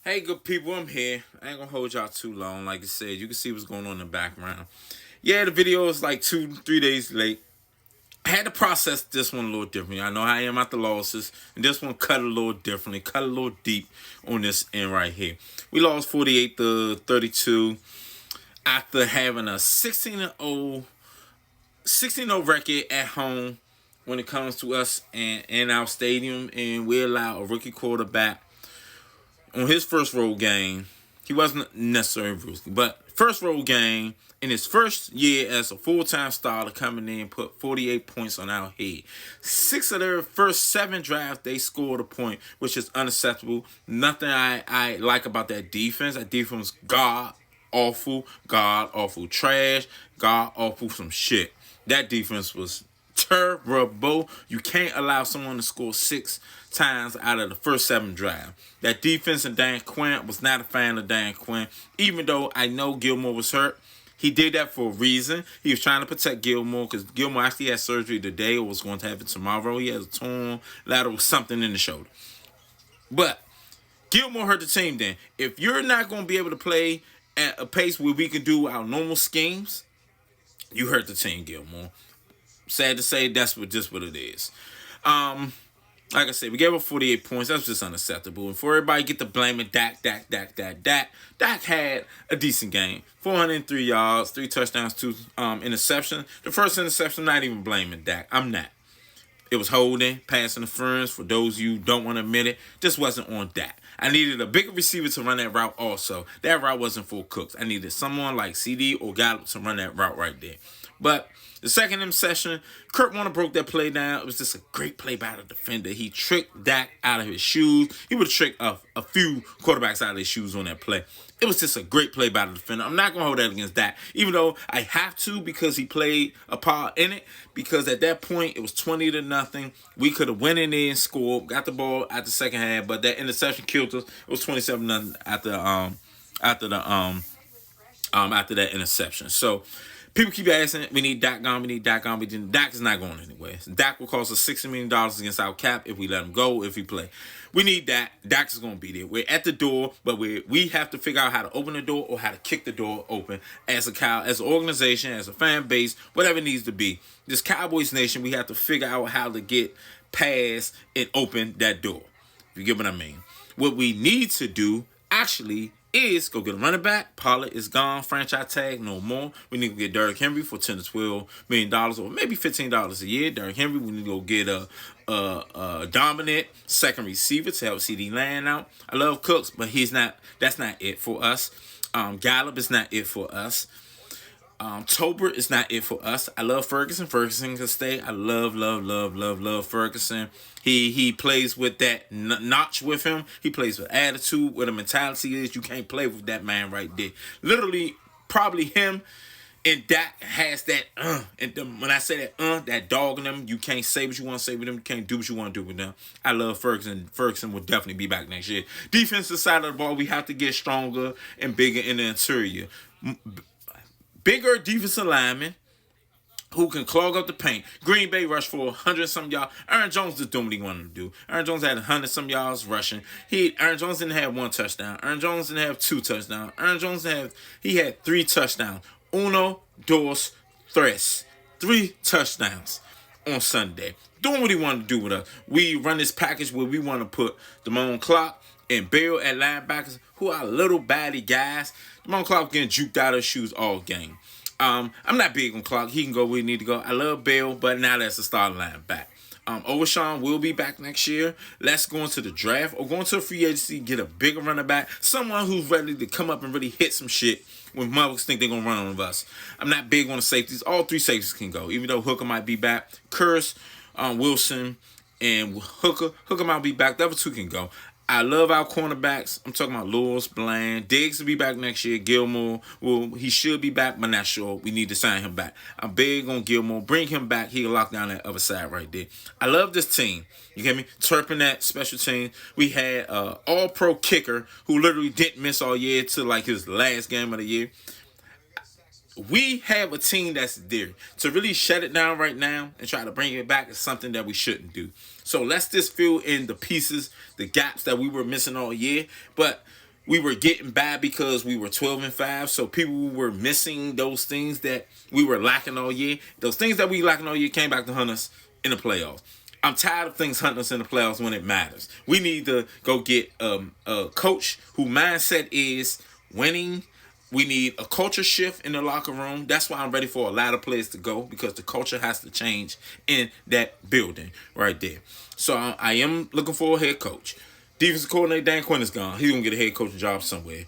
Hey, good people, I'm here. I ain't gonna hold y'all too long. Like I said, you can see what's going on in the background. Yeah, the video is like 3 days late. I had to process this one a little differently. I know how I am at the losses, and this one cut a little differently, cut a little deep on this end right here. We lost 48 to 32 after having a 16-0 record at home when it comes to us and in our stadium, and we allow a rookie quarterback on his first road game. He wasn't necessarily rookie, but first road game in his first year as a full-time starter, coming in put 48 points on our head. 6 of their first 7 drafts, they scored a point, which is unacceptable. Nothing I like about that defense. That defense was god awful trash, god awful some shit. That defense was terrible. You can't allow someone to score 6 times out of the first 7 drives. That defense and Dan Quinn, was not a fan of Dan Quinn. Even though I know Gilmore was hurt, he did that for a reason. He was trying to protect Gilmore because Gilmore actually had surgery today or was going to have it tomorrow. He has a torn lateral something in the shoulder. But Gilmore hurt the team then. If you're not going to be able to play at a pace where we can do our normal schemes, you hurt the team, Gilmore. Sad to say, that's just what it is. Like I said, we gave up 48 points. That's just unacceptable. And for everybody get to blaming Dak. Dak had a decent game. 403 yards, 3 touchdowns, 2 interceptions. The first interception, not even blaming Dak. I'm not. It was holding, pass interference. For those of you who don't want to admit it, just wasn't on Dak. I needed a bigger receiver to run that route also. That route wasn't for Cooks. I needed someone like CD or Gallup to run that route right there. But the second interception, Kurt Warner broke that play down. It was just a great play by the defender. He tricked Dak out of his shoes. He would have tricked a few quarterbacks out of his shoes on that play. It was just a great play by the defender. I'm not going to hold that against Dak, even though I have to because he played a part in it. Because at that point, it was 20-0. We could have went in there and scored, got the ball at the second half, but that interception killed us. It was 27-0 after that interception. So people keep asking, we need Dak gone, we need Dak gone. Dak is not going anywhere. Dak will cost us $60 million against our cap if we let him go, if we play. We need Dak. Dak is going to be there. We're at the door, but we have to figure out how to open the door or how to kick the door open as an organization, as a fan base, whatever it needs to be. This Cowboys nation, we have to figure out how to get past and open that door. If you get what I mean. What we need to do, actually, is go get a running back. Pollard is gone. Franchise tag, no more. We need to get Derrick Henry for $10 to $12 million or maybe $15 a year. Derrick Henry, we need to go get a dominant second receiver to help CD Lamb out. I love Cooks, but that's not it for us. Gallup is not it for us. Tolbert is not it for us. I love Ferguson. Ferguson can stay. I love Ferguson. He plays with that notch with him. He plays with attitude, where the mentality is. You can't play with that man right there. Literally, probably him and Dak has that and when I say that dog in them, you can't say what you want to say with them. You can't do what you want to do with them. I love Ferguson. Ferguson will definitely be back next year. Defensive side of the ball, we have to get stronger and bigger in the interior. Bigger defensive linemen who can clog up the paint. Green Bay rushed for 100-some yards. Eron Jones just doing what he wanted to do. Eron Jones had 100-some yards rushing. Eron Jones didn't have 1 touchdown. Eron Jones didn't have 2 touchdowns. Eron Jones had 3 touchdowns. Uno, dos, tres. 3 touchdowns on Sunday. Doing what he wanted to do with us. We run this package where we want to put Damone Clark and Bale at linebackers, who are little baddie guys. Damone Clark getting juked out of his shoes all game. I'm not big on Clark. He can go where he need to go. I love Bale, but now that's a starting linebacker. Overshawn will be back next year. Let's go into the draft or go into a free agency, get a bigger running back, someone who's ready to come up and really hit some shit when mothers think they're going to run on us. I'm not big on the safeties. All 3 safeties can go, even though Hooker might be back. Curse, Wilson, and Hooker. Hooker might be back. The other 2 can go. I love our cornerbacks. I'm talking about Lewis, Bland. Diggs will be back next year. Gilmore, he should be back, but not sure. We need to sign him back. I'm big on Gilmore. Bring him back. He'll lock down that other side right there. I love this team. You get me? Turpin, that special team. We had an all-pro kicker who literally didn't miss all year till like his last game of the year. We have a team that's there. To really shut it down right now and try to bring it back is something that we shouldn't do. So let's just fill in the pieces, the gaps that we were missing all year. But we were getting bad because we were 12-5. So people were missing those things that we were lacking all year. Those things that we lacking all year came back to hunt us in the playoffs. I'm tired of things hunting us in the playoffs when it matters. We need to go get a coach whose mindset is winning. We need a culture shift in the locker room. That's why I'm ready for a lot of players to go, because the culture has to change in that building right there. So I am looking for a head coach. Defensive coordinator Dan Quinn is gone. He's going to get a head coaching job somewhere.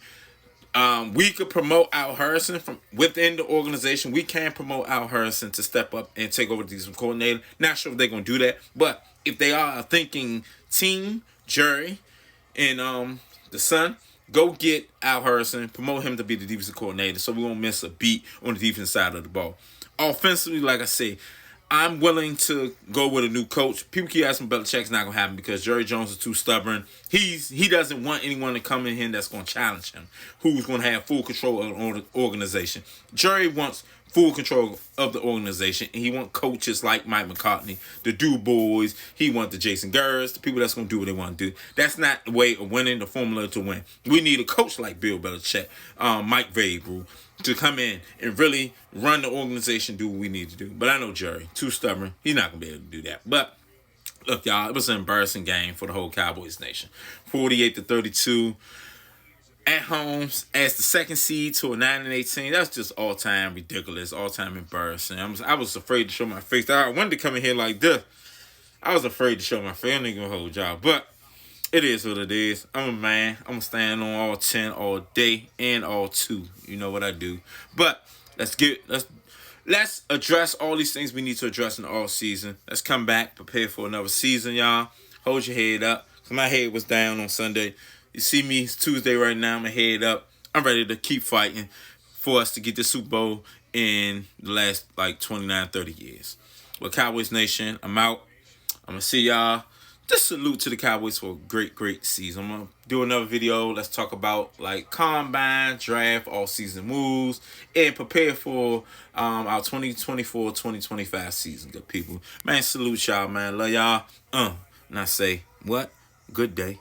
We could promote Al Harrison from within the organization. We can promote Al Harrison to step up and take over the defensive coordinator. Not sure if they're going to do that. But if they are a thinking team, Jerry and the son, go get Al Harrison, promote him to be the defensive coordinator so we won't miss a beat on the defense side of the ball. Offensively, like I say, I'm willing to go with a new coach. People keep asking Belichick's not going to happen because Jerry Jones is too stubborn. He doesn't want anyone to come in here that's going to challenge him, who's going to have full control of the organization. Jerry wants full control of the organization, and he wants coaches like Mike McCartney, the Du Bois. He wants the Jason Garrett's, the people that's going to do what they want to do. That's not the way of winning, the formula to win. We need a coach like Bill Belichick, Mike Vrabel, to come in and really run the organization, do what we need to do. But I know Jerry, too stubborn. He's not going to be able to do that. But look, y'all, it was an embarrassing game for the whole Cowboys nation. 48-32 at home as the second seed to a 9-18. That's just all-time ridiculous, all-time embarrassing. I was afraid to show my face. I wanted to come in here like this. I was afraid to show my face. I'm not going to hold y'all. But it is what it is. I'm a man. I'm going to stand on all 10 all day and all 2. You know what I do. But let's address all these things we need to address in the off season. Let's come back, prepare for another season, y'all. Hold your head up. My head was down on Sunday. You see me, it's Tuesday right now. My head up. I'm ready to keep fighting for us to get the Super Bowl in the last 29, 30 years. Well, Cowboys Nation, I'm out. I'm going to see y'all. Just salute to the Cowboys for a great, great season. I'm going to do another video. Let's talk about combine, draft, all-season moves, and prepare for our 2024-2025 season, good people. Man, salute y'all, man. Love y'all. And I say, what? Good day.